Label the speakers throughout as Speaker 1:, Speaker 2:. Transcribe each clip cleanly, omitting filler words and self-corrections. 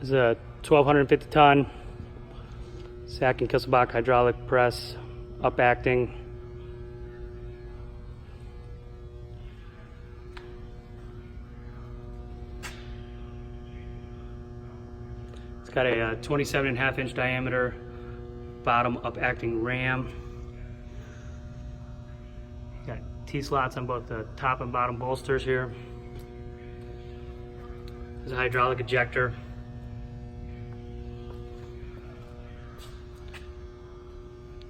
Speaker 1: This is a 1,250 ton Sack and Kiesselbach hydraulic press, Upacting. It's got a 27.5 inch diameter bottom Upacting ram. Got T-slots on both the top and bottom bolsters here. There's a hydraulic ejector.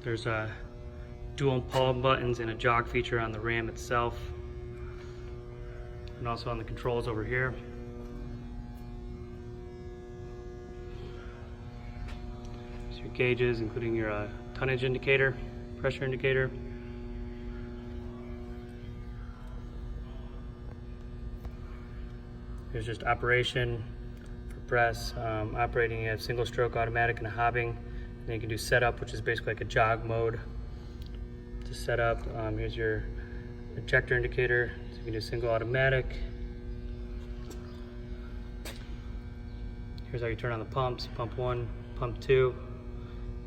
Speaker 1: There's dual pull buttons and a jog feature on the ram itself, and also on the controls over here. There's your gauges, including your tonnage indicator, pressure indicator. Here's just operation for press, operating. You have single stroke automatic and a hobbing. Then you can do setup, which is basically like a jog mode to set up. Here's your ejector indicator, so you can do single automatic. Here's how you turn on the pumps: pump 1, pump 2,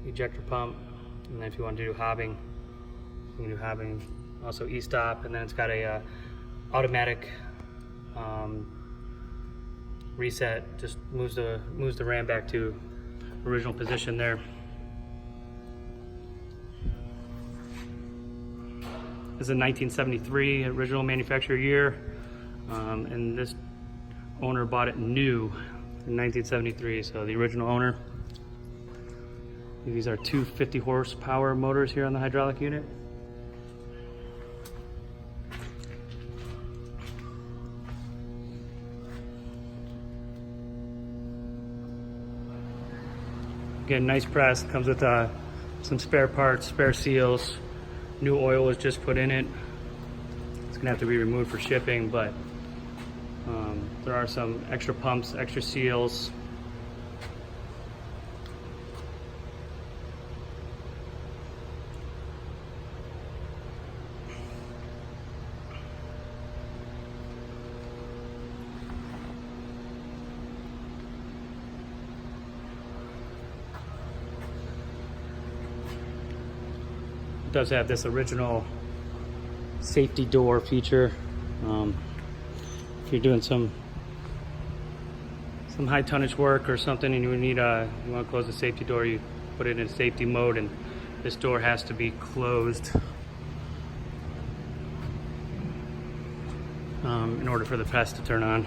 Speaker 1: ejector pump, and then if you want to do hobbing, you can do hobbing. Also e-stop, and then it's got a automatic reset. Just moves the ram back to original position there. This is a 1973 original manufacturer year, and this owner bought it new in 1973, so the original owner. These are two 50 horsepower motors here on the hydraulic unit. Again, nice press. Comes with some spare parts, spare seals. New oil was just put in it. It's gonna have to be removed for shipping, but there are some extra pumps, extra seals. It does have this original safety door feature. If you're doing some high tonnage work or something and you need you want to close the safety door, you put it in safety mode, and this door has to be closed in order for the press to turn on.